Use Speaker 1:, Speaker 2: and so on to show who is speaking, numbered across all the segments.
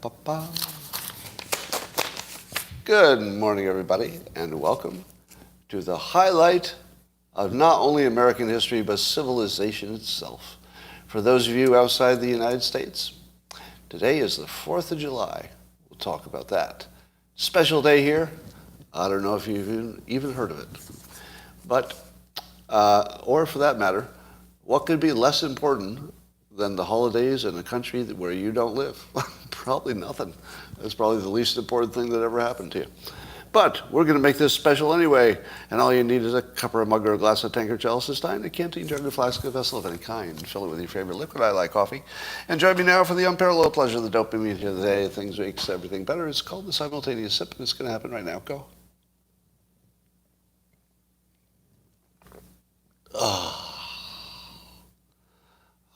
Speaker 1: Ba-da-ba-ba. Good morning, everybody, and welcome to the highlight of not only American history, but civilization itself. For those of you outside the United States, today is the 4th of July. We'll talk about that. Special day here. I don't know if you've even heard of it. But, or for that matter, what could be less important than the holidays in a country where you don't live? Probably nothing. That's probably the least important thing that ever happened to you. But we're going to make this special anyway, and all you need is a cup or a mug or a glass, a tankard, chalice, a stein, a canteen, jug, a flask, a vessel of any kind. Fill it with your favorite liquid. I like coffee. And join me now for the unparalleled pleasure of the dopamine here today. Things makes everything better. It's called the simultaneous sip, and it's going to happen right now. Go.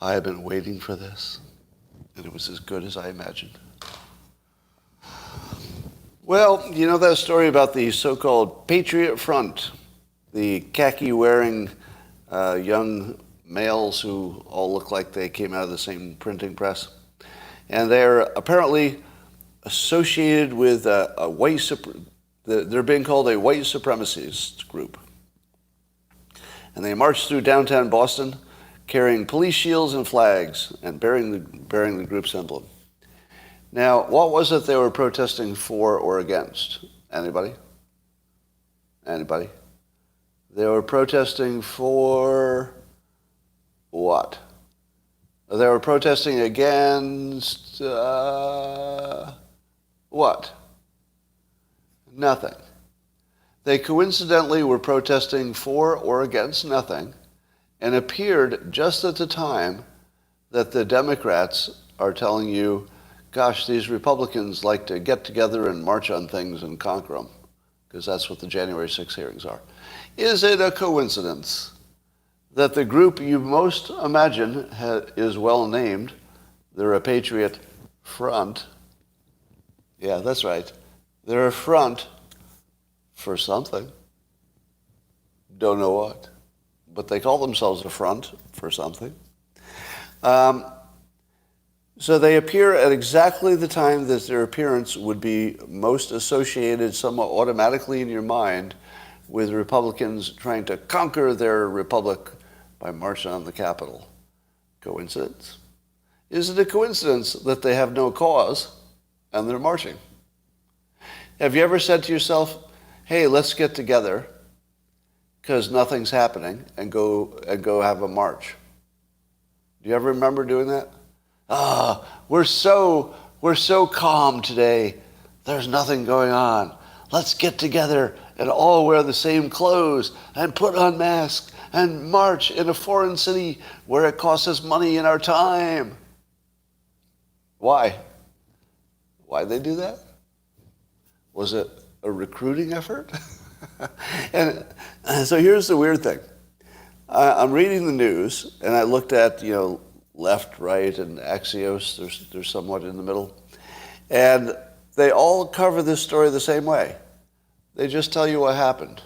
Speaker 1: I have been waiting for this, and it was as good as I imagined. Well, you know that story about the so-called Patriot Front, the khaki-wearing young males who all look like they came out of the same printing press, and they're apparently associated with they're being called a white supremacist group, and they marched through downtown Boston, carrying police shields and flags and bearing the group's emblem. Now, what was it they were protesting for or against? Anybody? Anybody? They were protesting for what? They were protesting against what? Nothing. They coincidentally were protesting for or against nothing, and appeared just at the time that the Democrats are telling you, gosh, these Republicans like to get together and march on things and conquer them, because that's what the January 6 hearings are. Is it a coincidence that the group you most imagine is well named, they're a Patriot Front? Yeah, that's right. They're a front for something. Don't know what. But they call themselves a front for something. So they appear at exactly the time that their appearance would be most associated somewhat automatically in your mind with Republicans trying to conquer their republic by marching on the Capitol. Coincidence? Is it a coincidence that they have no cause and they're marching? Have you ever said to yourself, hey, let's get together because nothing's happening, and go have a march? Do you ever remember doing that? We're so calm today. There's nothing going on. Let's get together and all wear the same clothes and put on masks and march in a foreign city where it costs us money and our time. Why? Why'd they do that? Was it a recruiting effort? And so here's the weird thing. I'm reading the news, and I looked at, left, right, and Axios. They're somewhat in the middle. And they all cover this story the same way. They just tell you what happened.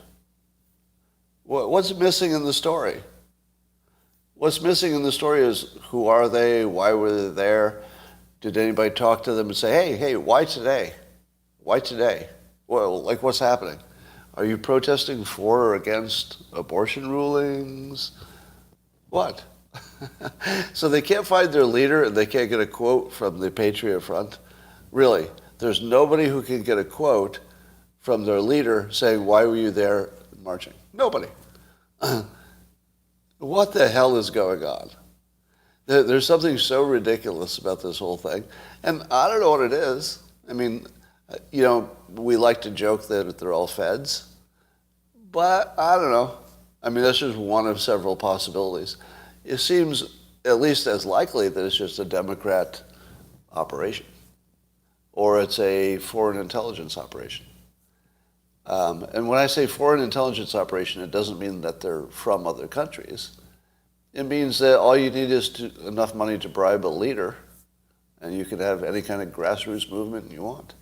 Speaker 1: What's missing in the story? What's missing in the story is who are they? Why were they there? Did anybody talk to them and say, hey, why today? Why today? Well, like, what's happening? Are you protesting for or against abortion rulings? What? So they can't find their leader and they can't get a quote from the Patriot Front? Really, there's nobody who can get a quote from their leader saying, why were you there marching? Nobody. What the hell is going on? There's something so ridiculous about this whole thing. And I don't know what it is. I mean, we like to joke that they're all feds, but I don't know. I mean, that's just one of several possibilities. It seems at least as likely that it's just a Democrat operation, or it's a foreign intelligence operation. And when I say foreign intelligence operation, it doesn't mean that they're from other countries. It means that all you need is enough money to bribe a leader, and you can have any kind of grassroots movement you want.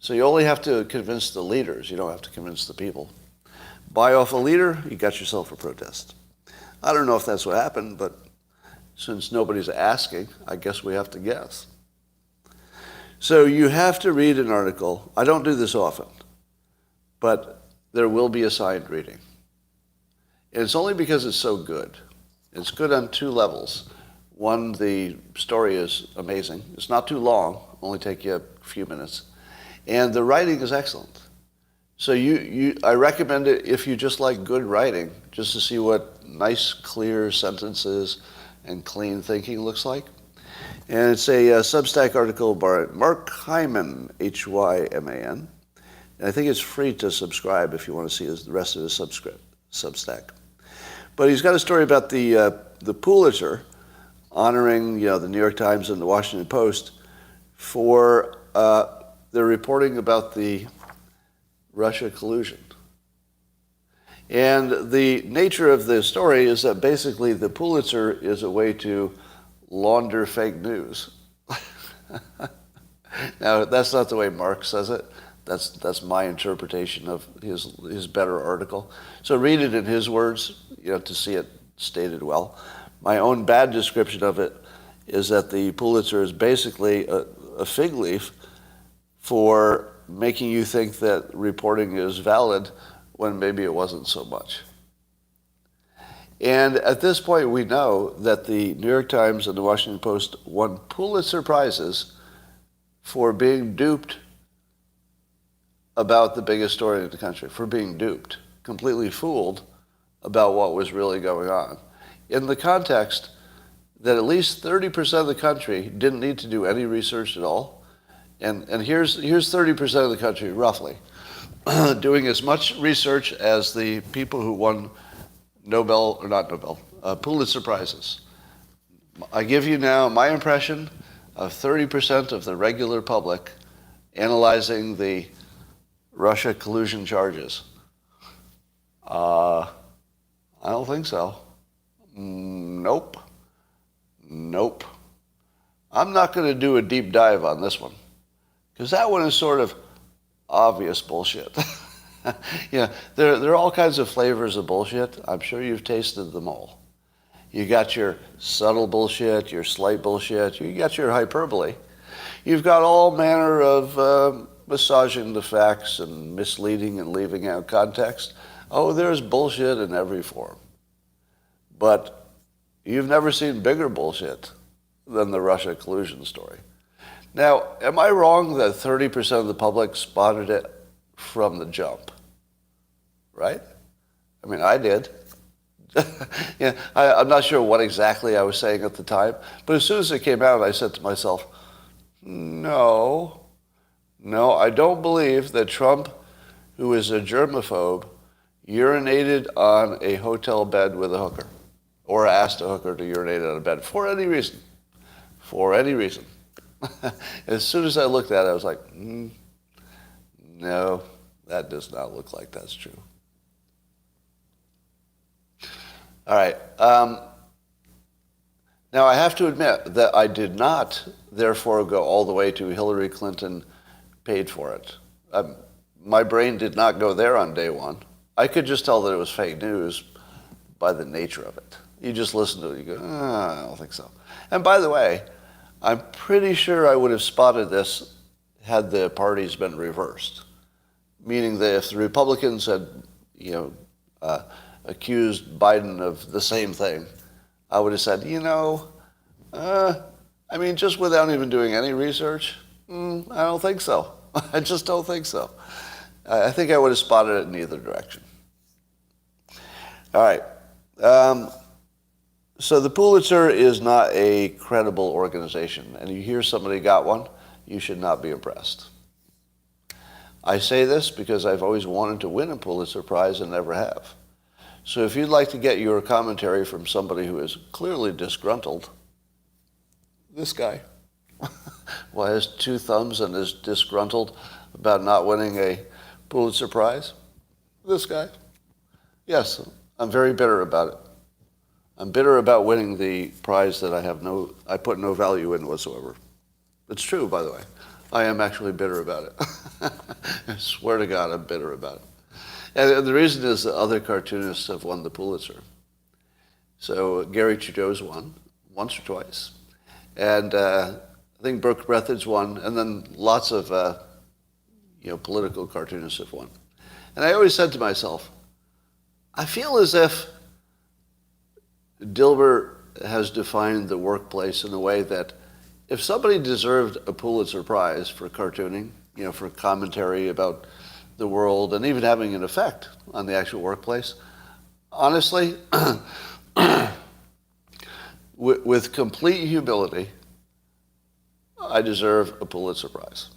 Speaker 1: So you only have to convince the leaders. You don't have to convince the people. Buy off a leader, you got yourself a protest. I don't know if that's what happened, but since nobody's asking, I guess we have to guess. So you have to read an article. I don't do this often, but there will be assigned reading. And it's only because it's so good. It's good on two levels. One, the story is amazing. It's not too long, only take you a few minutes. And the writing is excellent. So I recommend it if you just like good writing, just to see what nice, clear sentences and clean thinking looks like. And it's a Substack article by Mark Hyman, Hyman. And I think it's free to subscribe if you want to see the rest of his Substack. But he's got a story about the Pulitzer honoring the New York Times and the Washington Post for their reporting about the Russia collusion. And the nature of the story is that basically the Pulitzer is a way to launder fake news. Now, that's not the way Mark says it. That's my interpretation of his better article. So read it in his words, to see it stated well. My own bad description of it is that the Pulitzer is basically a fig leaf for making you think that reporting is valid when maybe it wasn't so much. And at this point, we know that the New York Times and the Washington Post won Pulitzer Prizes for being duped about the biggest story in the country, for being duped, completely fooled about what was really going on. In the context that at least 30% of the country didn't need to do any research at all. And here's 30% of the country, roughly, doing as much research as the people who won Pulitzer Prizes. I give you now my impression of 30% of the regular public analyzing the Russia collusion charges. I don't think so. Nope. I'm not going to do a deep dive on this one, because that one is sort of obvious bullshit. There are all kinds of flavors of bullshit. I'm sure you've tasted them all. You got your subtle bullshit, your slight bullshit, you got your hyperbole. You've got all manner of massaging the facts and misleading and leaving out context. Oh, there's bullshit in every form. But you've never seen bigger bullshit than the Russia collusion story. Now, am I wrong that 30% of the public spotted it from the jump? Right? I mean, I did. I'm not sure what exactly I was saying at the time, but as soon as it came out, I said to myself, no, I don't believe that Trump, who is a germaphobe, urinated on a hotel bed with a hooker, or asked a hooker to urinate on a bed for any reason. For any reason. As soon as I looked at it, I was like, no, that does not look like that's true. All right. Now, I have to admit that I did not, therefore, go all the way to Hillary Clinton paid for it. My brain did not go there on day one. I could just tell that it was fake news by the nature of it. You just listen to it, you go, I don't think so. And by the way, I'm pretty sure I would have spotted this had the parties been reversed. Meaning that if the Republicans had, accused Biden of the same thing, I would have said, just without even doing any research, I don't think so. I just don't think so. I think I would have spotted it in either direction. All right. So the Pulitzer is not a credible organization, and you hear somebody got one, you should not be impressed. I say this because I've always wanted to win a Pulitzer Prize and never have. So if you'd like to get your commentary from somebody who is clearly disgruntled, this guy, has two thumbs and is disgruntled about not winning a Pulitzer Prize, this guy, yes, I'm very bitter about it. I'm bitter about winning the prize that I put no value in whatsoever. It's true, by the way. I am actually bitter about it. I swear to God, I'm bitter about it. And the reason is that other cartoonists have won the Pulitzer. So Gary Trudeau's won, once or twice. And I think Brooke Breathitt's won, and then lots of political cartoonists have won. And I always said to myself, I feel as if Dilbert has defined the workplace in a way that if somebody deserved a Pulitzer Prize for cartooning, for commentary about the world and even having an effect on the actual workplace, honestly, with complete humility, I deserve a Pulitzer Prize.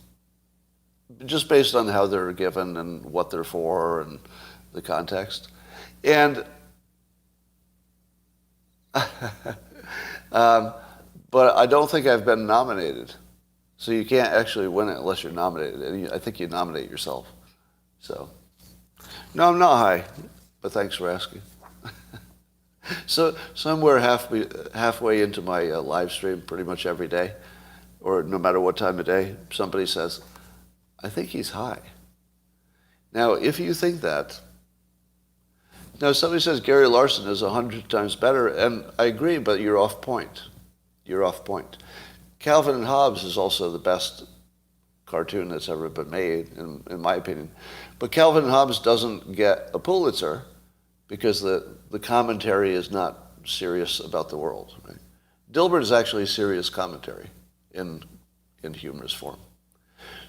Speaker 1: Just based on how they're given and what they're for and the context. And but I don't think I've been nominated. So you can't actually win it unless you're nominated. And I think you nominate yourself. So, no, I'm not high, but thanks for asking. So somewhere halfway into my live stream, pretty much every day, or no matter what time of day, somebody says, I think he's high. Now, if you think that, now somebody says Gary Larson is 100 times better, and I agree, but you're off point. You're off point. Calvin and Hobbes is also the best cartoon that's ever been made, in my opinion. But Calvin and Hobbes doesn't get a Pulitzer because the commentary is not serious about the world. Right? Dilbert is actually serious commentary in humorous form.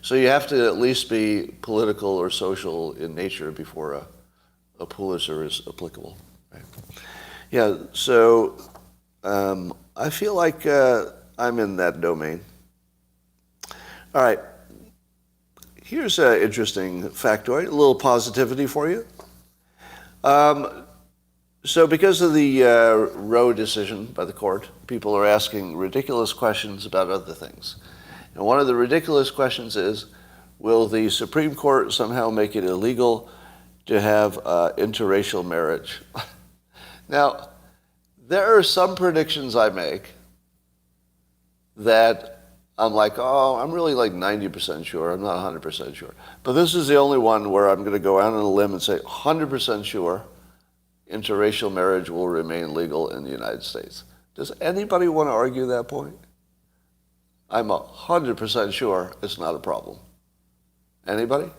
Speaker 1: So you have to at least be political or social in nature before a Pulitzer is applicable. Right? Yeah, so I feel like I'm in that domain. All right. Here's an interesting factoid, a little positivity for you. So because of the Roe decision by the court, people are asking ridiculous questions about other things. And one of the ridiculous questions is, will the Supreme Court somehow make it illegal to have interracial marriage? Now, there are some predictions I make that I'm like, oh, I'm really like 90% sure. I'm not 100% sure. But this is the only one where I'm going to go out on a limb and say 100% sure interracial marriage will remain legal in the United States. Does anybody want to argue that point? I'm 100% sure it's not a problem. Anybody?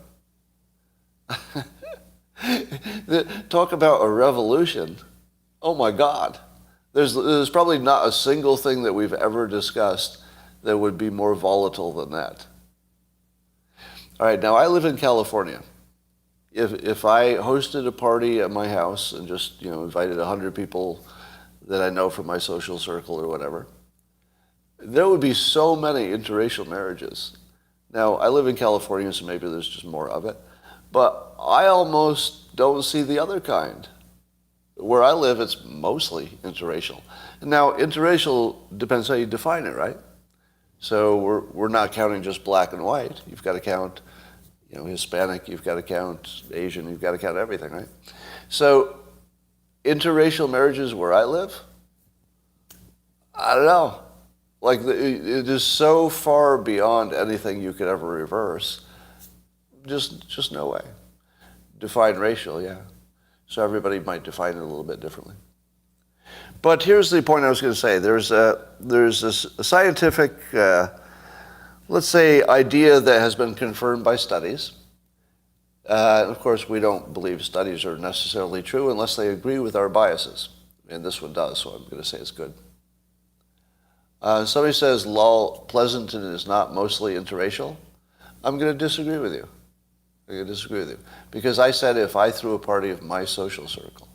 Speaker 1: Talk about a revolution. Oh my God. There's probably not a single thing that we've ever discussed that would be more volatile than that. All right, now I live in California. If I hosted a party at my house and just invited 100 people that I know from my social circle or whatever, there would be so many interracial marriages. Now, I live in California, so maybe there's just more of it. But I almost don't see the other kind. Where I live, it's mostly interracial. And now, interracial depends how you define it, right? So we're not counting just black and white. You've got to count, Hispanic. You've got to count Asian. You've got to count everything, right? So interracial marriages where I live, I don't know. Like it is so far beyond anything you could ever reverse. Just no way. Define racial, yeah. So everybody might define it a little bit differently. But here's the point I was going to say. There's a scientific, let's say, idea that has been confirmed by studies. Of course, we don't believe studies are necessarily true unless they agree with our biases. And this one does, so I'm going to say it's good. Somebody says, lol, Pleasanton is not mostly interracial. I'm going to disagree with you. I'm going to disagree with you. Because I said if I threw a party of my social circle,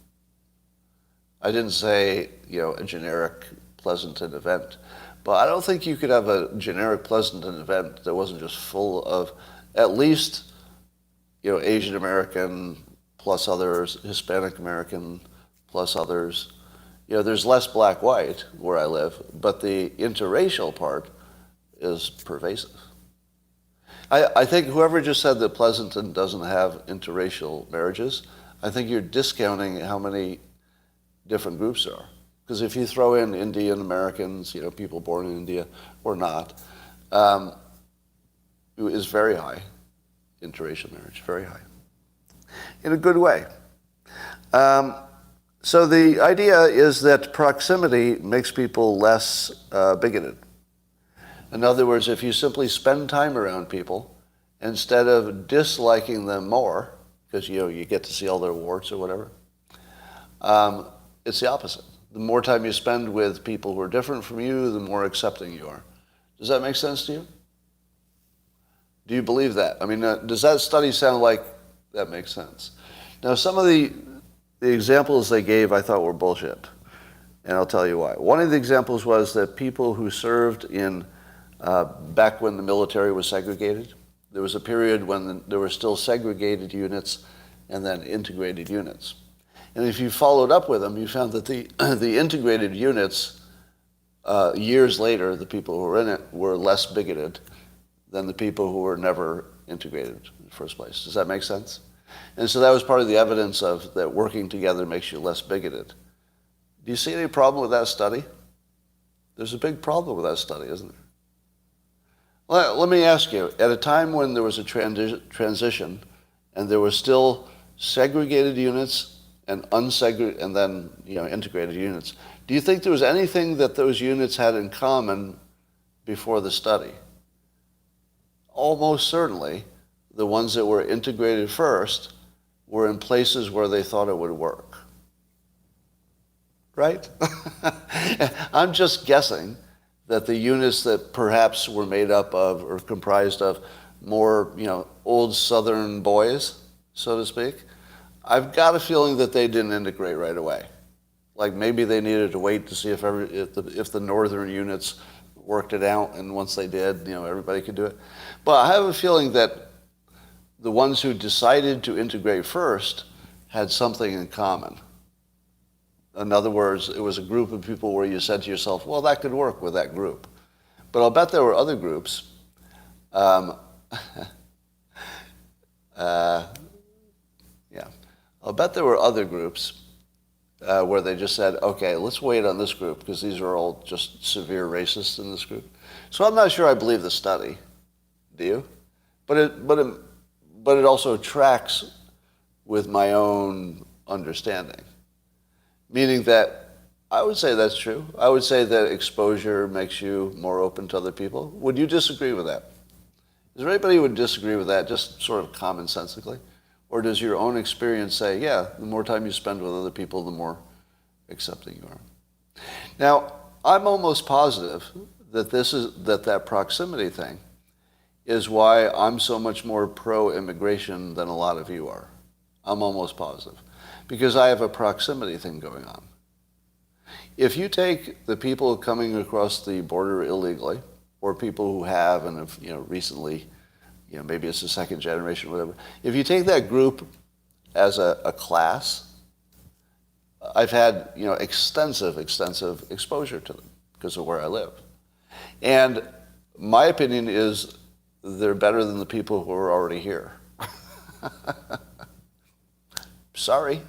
Speaker 1: I didn't say, a generic Pleasanton event. But I don't think you could have a generic Pleasanton event that wasn't just full of at least, Asian American plus others, Hispanic American plus others. There's less black-white where I live, but the interracial part is pervasive. I think whoever just said that Pleasanton doesn't have interracial marriages, I think you're discounting how many different groups there are. Because if you throw in Indian Americans, people born in India or not, it is very high, interracial marriage, very high, in a good way. So the idea is that proximity makes people less bigoted. In other words, if you simply spend time around people, instead of disliking them more, because you get to see all their warts or whatever, it's the opposite. The more time you spend with people who are different from you, the more accepting you are. Does that make sense to you? Do you believe that? I mean, does that study sound like that makes sense? Now, some of the examples they gave I thought were bullshit, and I'll tell you why. One of the examples was that people who served in back when the military was segregated, there was a period when there were still segregated units and then integrated units. And if you followed up with them, you found that the integrated units, years later, the people who were in it were less bigoted than the people who were never integrated in the first place. Does that make sense? And so that was part of the evidence of that working together makes you less bigoted. Do you see any problem with that study? There's a big problem with that study, isn't there? Well, let me ask you, at a time when there was a transition and there were still segregated units and unsegregated, and then integrated units, do you think there was anything that those units had in common before the study? Almost certainly, the ones that were integrated first were in places where they thought it would work. Right? I'm just guessing that the units that perhaps were made up of or comprised of more, old Southern boys, so to speak, I've got a feeling that they didn't integrate right away. Like maybe they needed to wait to see if the Northern units worked it out, and once they did, everybody could do it. But I have a feeling that the ones who decided to integrate first had something in common. In other words, it was a group of people where you said to yourself, well, that could work with that group. But I'll bet there were other groups. I'll bet there were other groups where they just said, okay, let's wait on this group because these are all just severe racists in this group. So I'm not sure I believe the study. Do you? But it also tracks with my own understanding. Meaning that I would say that's true. I would say that exposure makes you more open to other people. Would you disagree with that? Is there anybody who would disagree with that, just sort of commonsensically? Or does your own experience say, yeah, the more time you spend with other people, the more accepting you are? Now, I'm almost positive that that proximity thing is why I'm so much more pro-immigration than a lot of you are. I'm almost positive. Because I have a proximity thing going on. If you take the people coming across the border illegally, or people who have and have recently, maybe it's the second generation, whatever. If you take that group as a class, I've had extensive exposure to them because of where I live. And my opinion is they're better than the people who are already here. Sorry.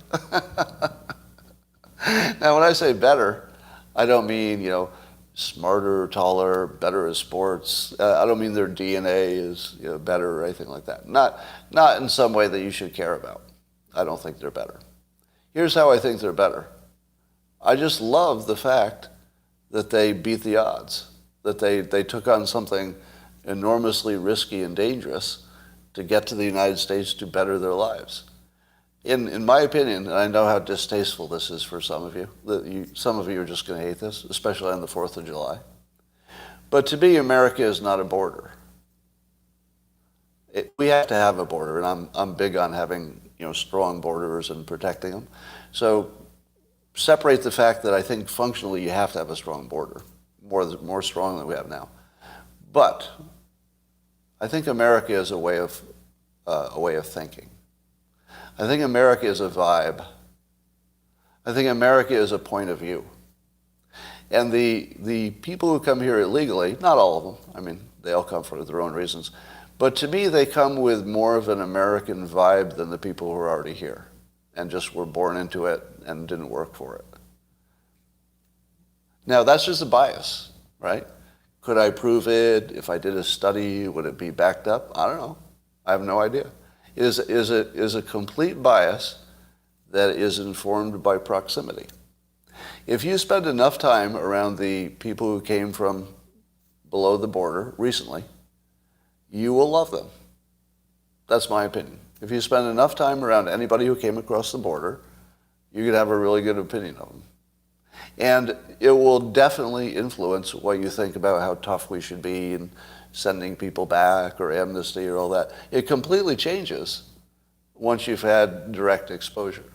Speaker 1: Now, when I say better, I don't mean, smarter, taller, better at sports. I don't mean their DNA is better or anything like that. Not in some way that you should care about. I don't think they're better. Here's how I think they're better. I just love the fact that they beat the odds, that they took on something enormously risky and dangerous to get to the United States to better their lives. In my opinion, and I know how distasteful this is for some of you, some of you are just going to hate this, especially on the 4th of July. But to me, America is not a border. We have to have a border, and I'm big on having strong borders and protecting them. So separate the fact that I think functionally you have to have a strong border, more strong than we have now. But I think America is a way of thinking. I think America is a vibe. I think America is a point of view. And the people who come here illegally, not all of them, I mean, they all come for their own reasons, but to me they come with more of an American vibe than the people who are already here and just were born into it and didn't work for it. Now, that's just a bias, right? Could I prove it? If I did a study, would it be backed up? I don't know. I have no idea. It is a complete bias that is informed by proximity. If you spend enough time around the people who came from below the border recently, you will love them. That's my opinion. If you spend enough time around anybody who came across the border, you could have a really good opinion of them. And it will definitely influence what you think about how tough we should be in sending people back or amnesty or all that. It completely changes once you've had direct exposure.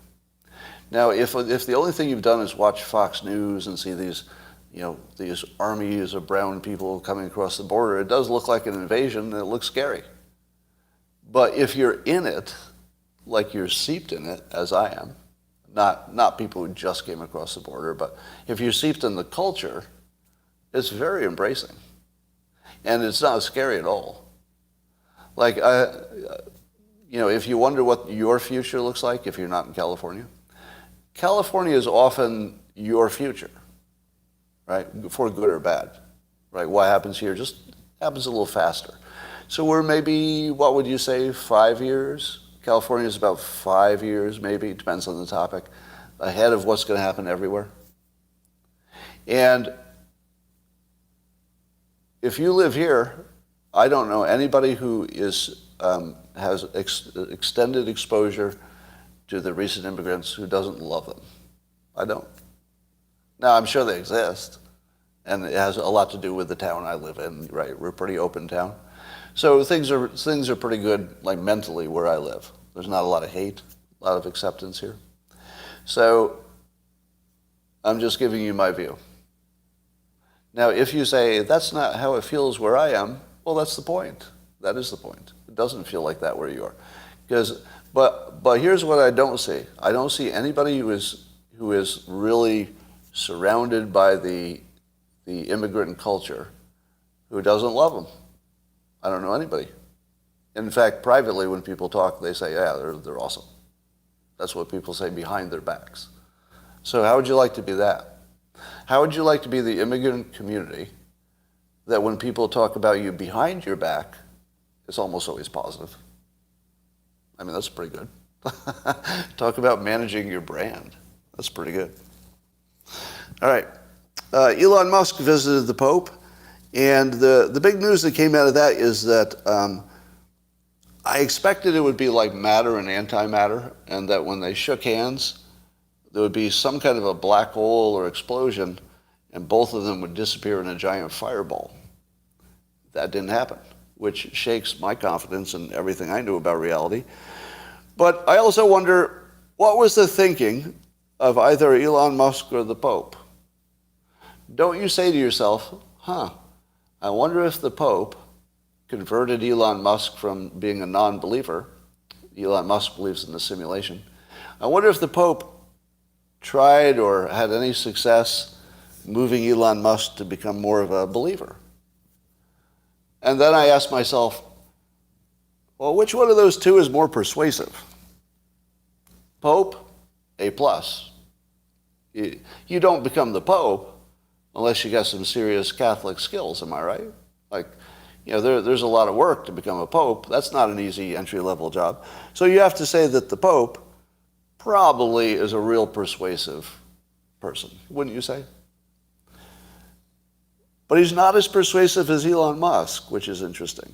Speaker 1: Now, if the only thing you've done is watch Fox News and see these armies of brown people coming across the border, it does look like an invasion and it looks scary. But if you're in it, like you're seeped in it, as I am, not people who just came across the border, but if you're seeped in the culture, it's very embracing. And it's not scary at all. Like, if you wonder what your future looks like if you're not in California, California is often your future, right? For good or bad, right? What happens here just happens a little faster. So we're maybe, what would you say, 5 years? California is about 5 years, maybe, depends on the topic, ahead of what's going to happen everywhere. And if you live here, I don't know anybody who has extended exposure to the recent immigrants who doesn't love them. I don't. Now, I'm sure they exist, and it has a lot to do with the town I live in, right? We're a pretty open town. So things are pretty good, like mentally, where I live. There's not a lot of hate, a lot of acceptance here. So I'm just giving you my view. Now, if you say, that's not how it feels where I am, well, that's the point. That is the point. It doesn't feel like that where you are. But here's what I don't see. I don't see anybody who is really surrounded by the immigrant culture who doesn't love them. I don't know anybody. In fact, privately, when people talk, they say, yeah, they're awesome. That's what people say behind their backs. So how would you like to be that? How would you like to be the immigrant community that when people talk about you behind your back, it's almost always positive? I mean, that's pretty good. Talk about managing your brand. That's pretty good. All right. Elon Musk visited the Pope, and the big news that came out of that is that I expected it would be like matter and antimatter, and that when they shook hands, there would be some kind of a black hole or explosion, and both of them would disappear in a giant fireball. That didn't happen, which shakes my confidence in everything I knew about reality. But I also wonder, what was the thinking of either Elon Musk or the Pope? Don't you say to yourself, I wonder if the Pope converted Elon Musk from being a non-believer. Elon Musk believes in the simulation. I wonder if the Pope tried or had any success moving Elon Musk to become more of a believer. And then I asked myself, well, which one of those two is more persuasive? Pope, A+. You don't become the Pope unless you got some serious Catholic skills, am I right? Like, there's a lot of work to become a Pope. That's not an easy entry-level job. So you have to say that the Pope probably is a real persuasive person, wouldn't you say? But he's not as persuasive as Elon Musk, which is interesting.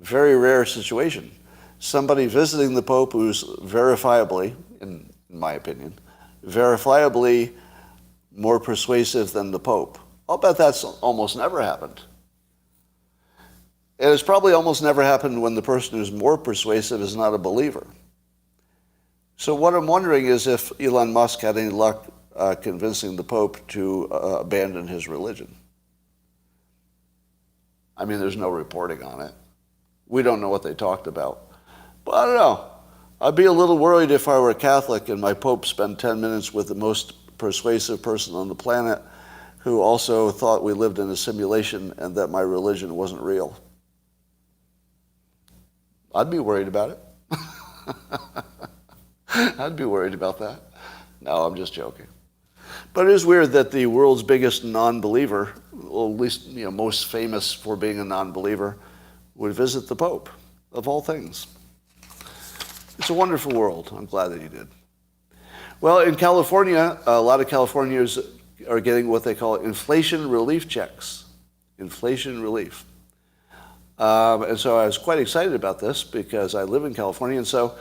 Speaker 1: Very rare situation. Somebody visiting the Pope who's verifiably, in my opinion, verifiably more persuasive than the Pope. I'll bet that's almost never happened. And it's probably almost never happened when the person who's more persuasive is not a believer. So what I'm wondering is if Elon Musk had any luck convincing the Pope to abandon his religion. I mean, there's no reporting on it. We don't know what they talked about. But I don't know. I'd be a little worried if I were a Catholic and my Pope spent 10 minutes with the most persuasive person on the planet who also thought we lived in a simulation and that my religion wasn't real. I'd be worried about it. I'd be worried about that. No, I'm just joking. But it is weird that the world's biggest non-believer, or at least most famous for being a non-believer, would visit the Pope, of all things. It's a wonderful world. I'm glad that he did. Well, in California, a lot of Californians are getting what they call inflation relief checks. inflation relief. And so I was quite excited about this because I live in California, and so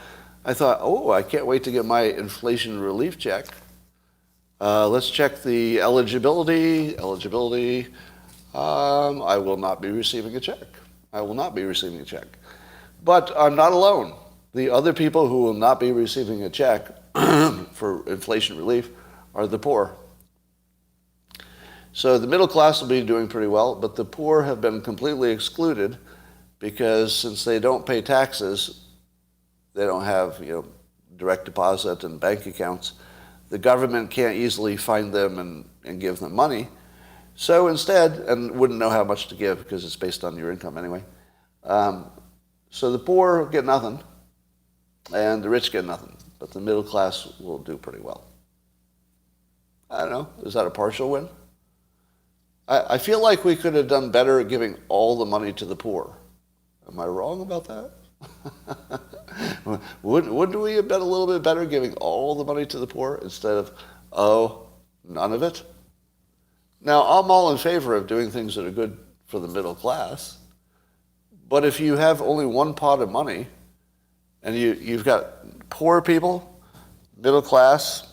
Speaker 1: I thought, oh, I can't wait to get my inflation relief check. Let's check the eligibility. I will not be receiving a check. I will not be receiving a check. But I'm not alone. The other people who will not be receiving a check for inflation relief are the poor. So the middle class will be doing pretty well, but the poor have been completely excluded because since they don't pay taxes, they don't have, direct deposit and bank accounts. The government can't easily find them and give them money. So instead, and wouldn't know how much to give because it's based on your income anyway. So the poor get nothing, and the rich get nothing. But the middle class will do pretty well. I don't know. Is that a partial win? I feel like we could have done better at giving all the money to the poor. Am I wrong about that? Wouldn't we have been a little bit better giving all the money to the poor instead of, none of it? Now, I'm all in favor of doing things that are good for the middle class. But if you have only one pot of money and you've got poor people, middle class,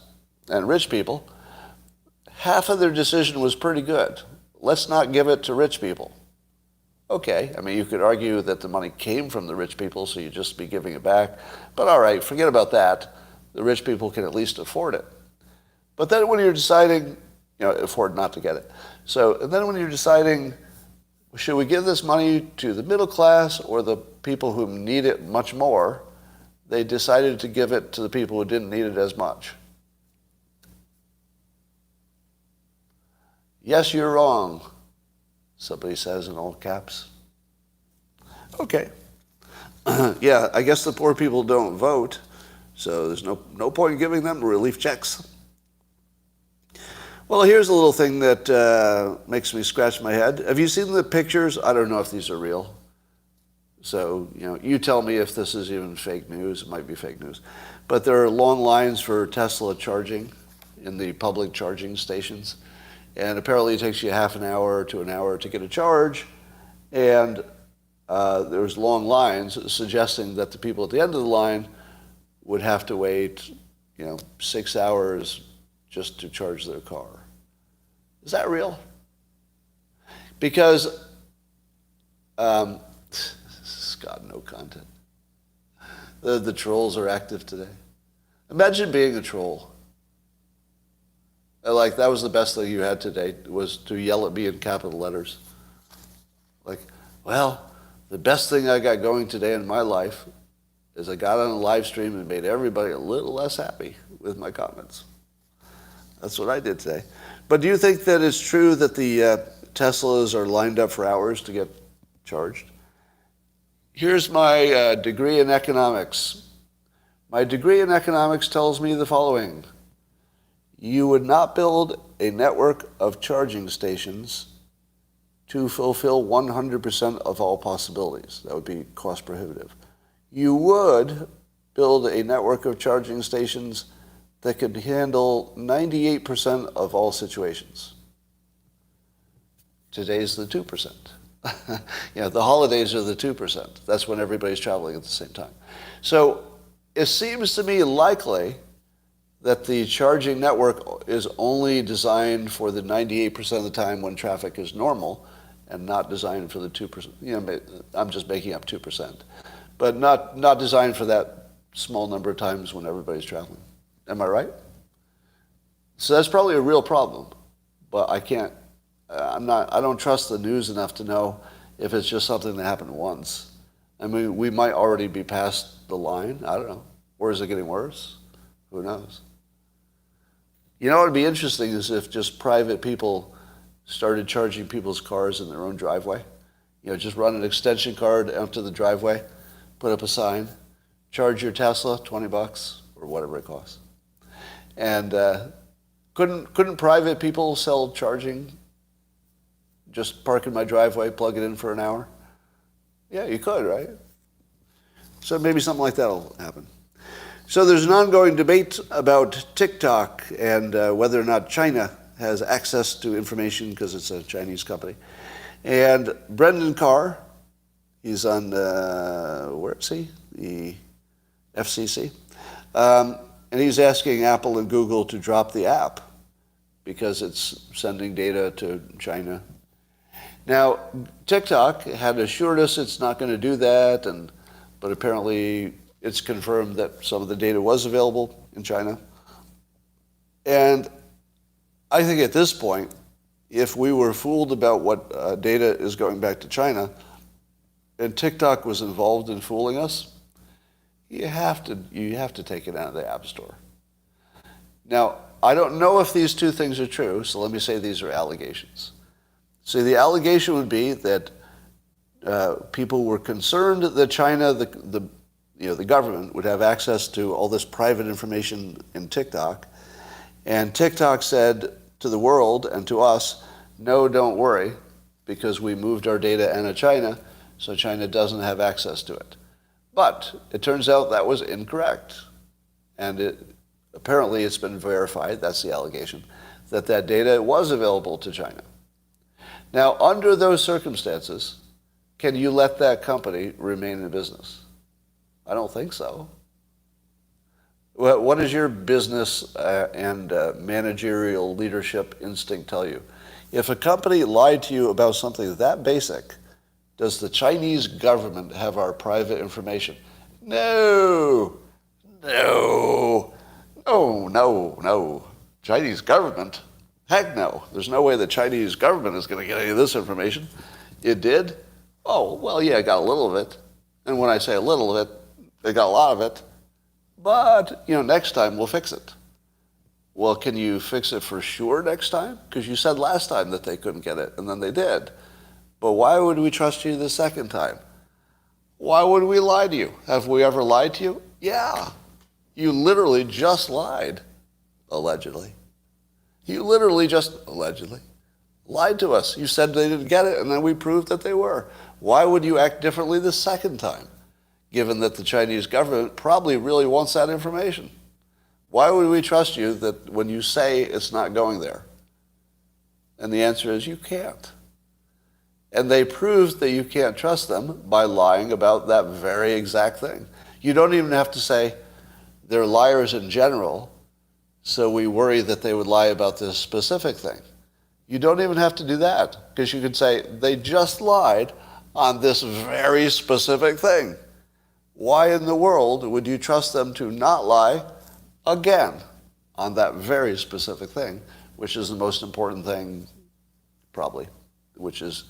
Speaker 1: and rich people, half of their decision was pretty good. Let's not give it to rich people. Okay, I mean, you could argue that the money came from the rich people, so you'd just be giving it back. But all right, forget about that. The rich people can at least afford it. But then when you're deciding, afford not to get it. And then when you're deciding, should we give this money to the middle class or the people who need it much more, they decided to give it to the people who didn't need it as much. Yes, you're wrong, somebody says in all caps. Okay. Yeah, I guess the poor people don't vote, so there's no point in giving them relief checks. Well, here's a little thing that makes me scratch my head. Have you seen the pictures? I don't know if these are real. So, you tell me if this is even fake news. It might be fake news. But there are long lines for Tesla charging in the public charging stations. And apparently it takes you half an hour to an hour to get a charge. And there's long lines suggesting that the people at the end of the line would have to wait, 6 hours just to charge their car. Is that real? Because, God, no content. The trolls are active today. Imagine being a troll. Like, that was the best thing you had today, was to yell at me in capital letters. Like, well, the best thing I got going today in my life is I got on a live stream and made everybody a little less happy with my comments. That's what I did today. But do you think that it's true that the Teslas are lined up for hours to get charged? Here's my degree in economics. My degree in economics tells me the following. You would not build a network of charging stations to fulfill 100% of all possibilities. That would be cost prohibitive. You would build a network of charging stations that could handle 98% of all situations. Today's the 2%. The holidays are the 2%. That's when everybody's traveling at the same time. So it seems to me likely that the charging network is only designed for the 98% of the time when traffic is normal and not designed for the 2%. I'm just making up 2%. But not designed for that small number of times when everybody's traveling. Am I right? So that's probably a real problem. But I don't trust the news enough to know if it's just something that happened once. I mean, we might already be past the line. I don't know. Or is it getting worse? Who knows? What would be interesting is if just private people started charging people's cars in their own driveway. Just run an extension card out to the driveway, put up a sign, charge your Tesla, $20 or whatever it costs. And couldn't private people sell charging? Just park in my driveway, plug it in for an hour? Yeah, you could, right? So maybe something like that will happen. So there's an ongoing debate about TikTok and whether or not China has access to information because it's a Chinese company. And Brendan Carr, he's on, where is he? The FCC. And he's asking Apple and Google to drop the app because it's sending data to China. Now, TikTok had assured us it's not going to do that, but apparently it's confirmed that some of the data was available in China. And I think at this point, if we were fooled about what data is going back to China, and TikTok was involved in fooling us, you have to take it out of the App Store. Now, I don't know if these two things are true, so let me say these are allegations. So the allegation would be that people were concerned that China, the government, would have access to all this private information in TikTok, and TikTok said to the world and to us, no, don't worry, because we moved our data out of China, so China doesn't have access to it. But it turns out that was incorrect. And apparently it's been verified, that's the allegation, that data was available to China. Now, under those circumstances, can you let that company remain in business? I don't think so. What does your business and managerial leadership instinct tell you? If a company lied to you about something that basic, does the Chinese government have our private information? No. Chinese government? Heck no. There's no way the Chinese government is going to get any of this information. It did? Oh, well, yeah, it got a little of it. And when I say a little of it, they got a lot of it. But, next time we'll fix it. Well, can you fix it for sure next time? Because you said last time that they couldn't get it, and then they did. But why would we trust you the second time? Why would we lie to you? Have we ever lied to you? Yeah. You literally just lied. Allegedly. You literally just, allegedly, lied to us. You said they didn't get it, and then we proved that they were. Why would you act differently the second time, given that the Chinese government probably really wants that information? Why would we trust you that when you say it's not going there? And the answer is you can't. And they proved that you can't trust them by lying about that very exact thing. You don't even have to say they're liars in general, so we worry that they would lie about this specific thing. You don't even have to do that, because you could say they just lied on this very specific thing. Why in the world would you trust them to not lie again on that very specific thing, which is the most important thing, probably, which is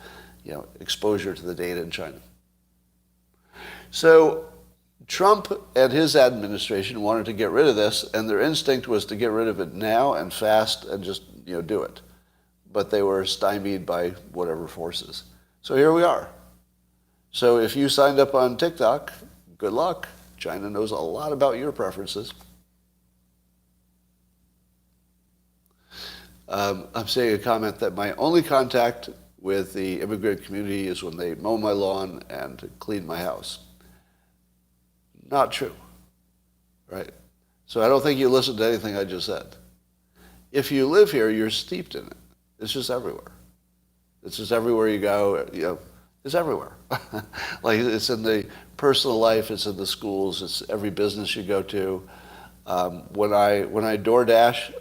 Speaker 1: exposure to the data in China. So Trump and his administration wanted to get rid of this, and their instinct was to get rid of it now and fast and just do it. But they were stymied by whatever forces. So here we are. So if you signed up on TikTok, good luck. China knows a lot about your preferences. I'm seeing a comment that my only contact with the immigrant community is when they mow my lawn and clean my house. Not true, right? So I don't think you listened to anything I just said. If you live here, you're steeped in it. It's just everywhere. It's just everywhere you go, it's everywhere. Like it's in the personal life, it's in the schools, it's every business you go to. When I DoorDash,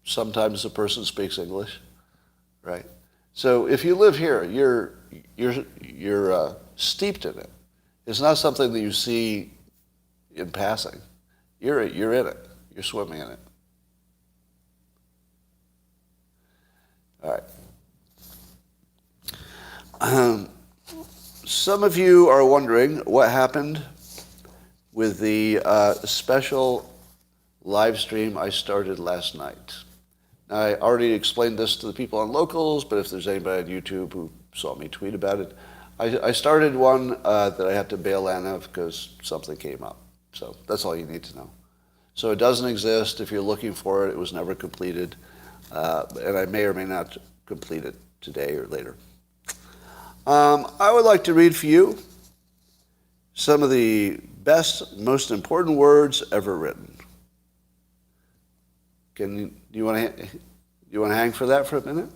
Speaker 1: sometimes the person speaks English, right? So if you live here, you're steeped in it. It's not something that you see in passing. You're in it. You're swimming in it. All right. Some of you are wondering what happened with the special live stream I started last night. Now, I already explained this to the people on Locals, but if there's anybody on YouTube who saw me tweet about it, I started one that I had to bail out of because something came up. So that's all you need to know. So it doesn't exist. If you're looking for it, it was never completed. And I may or may not complete it today or later. I would like to read for you some of the best, most important words ever written. Do you want to hang for that for a minute?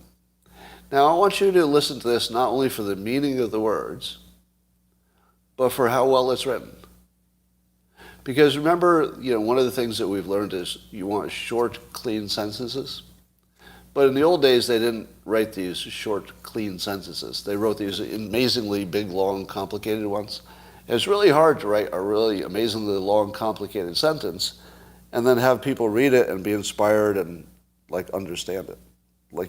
Speaker 1: Now, I want you to listen to this not only for the meaning of the words, but for how well it's written. Because remember, one of the things that we've learned is you want short, clean sentences. But in the old days, they didn't write these short, clean sentences. They wrote these amazingly big, long, complicated ones. And it's really hard to write a really amazingly long, complicated sentence and then have people read it and be inspired and understand it.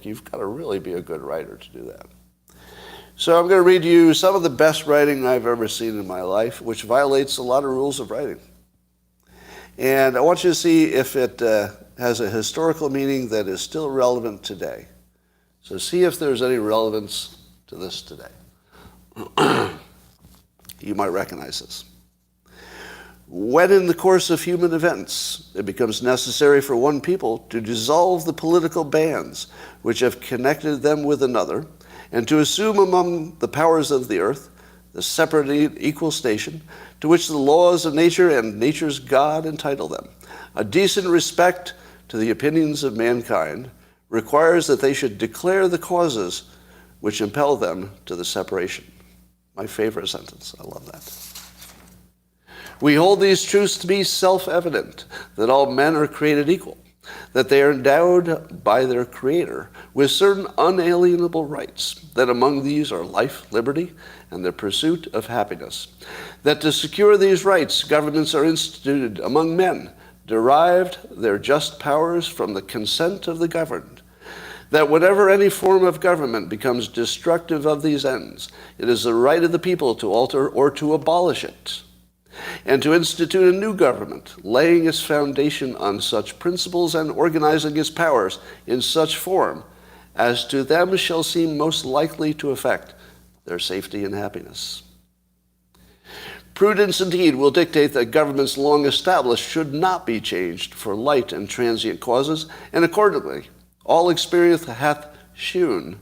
Speaker 1: You've got to really be a good writer to do that. So I'm going to read you some of the best writing I've ever seen in my life, which violates a lot of rules of writing. And I want you to see if it has a historical meaning that is still relevant today. So see if there's any relevance to this today. You might recognize this. When in the course of human events it becomes necessary for one people to dissolve the political bands which have connected them with another, and to assume among the powers of the earth the separate equal station to which the laws of nature and nature's God entitle them, a decent respect to the opinions of mankind requires that they should declare the causes which impel them to the separation. My favorite sentence. I love that. We hold these truths to be self-evident, that all men are created equal, that they are endowed by their Creator with certain unalienable rights, that among these are life, liberty, and the pursuit of happiness, that to secure these rights, governments are instituted among men, derived their just powers from the consent of the governed, that whenever any form of government becomes destructive of these ends, it is the right of the people to alter or to abolish it, and to institute a new government, laying its foundation on such principles and organizing its powers in such form as to them shall seem most likely to affect their safety and happiness. Prudence indeed will dictate that governments long established should not be changed for light and transient causes, and accordingly, all experience hath shewn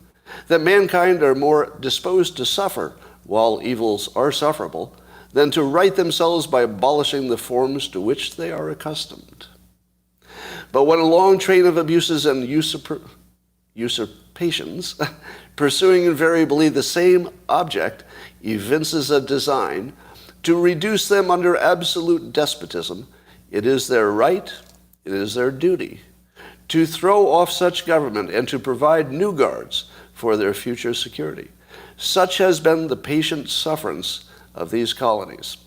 Speaker 1: that mankind are more disposed to suffer while evils are sufferable, than to right themselves by abolishing the forms to which they are accustomed. But when a long train of abuses and usurpations, pursuing invariably the same object, evinces a design to reduce them under absolute despotism, it is their right, it is their duty, to throw off such government and to provide new guards for their future security. Such has been the patient sufferance of these colonies,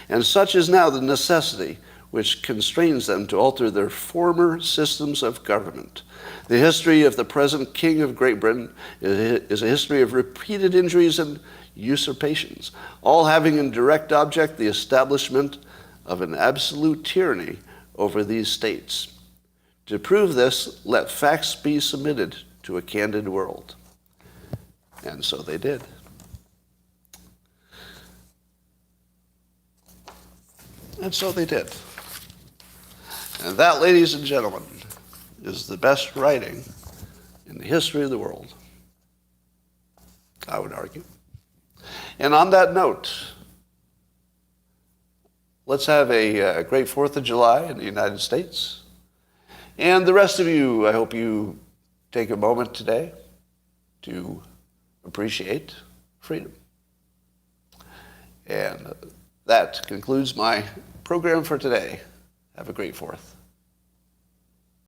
Speaker 1: and such is now the necessity which constrains them to alter their former systems of government. The history of the present King of Great Britain is a history of repeated injuries and usurpations, all having in direct object the establishment of an absolute tyranny over these states. To prove this, let facts be submitted to a candid world. And so they did. And so they did. And that, ladies and gentlemen, is the best writing in the history of the world, I would argue. And on that note, let's have a great 4th of July in the United States. And the rest of you, I hope you take a moment today to appreciate freedom. And that concludes my program for today. Have a great 4th.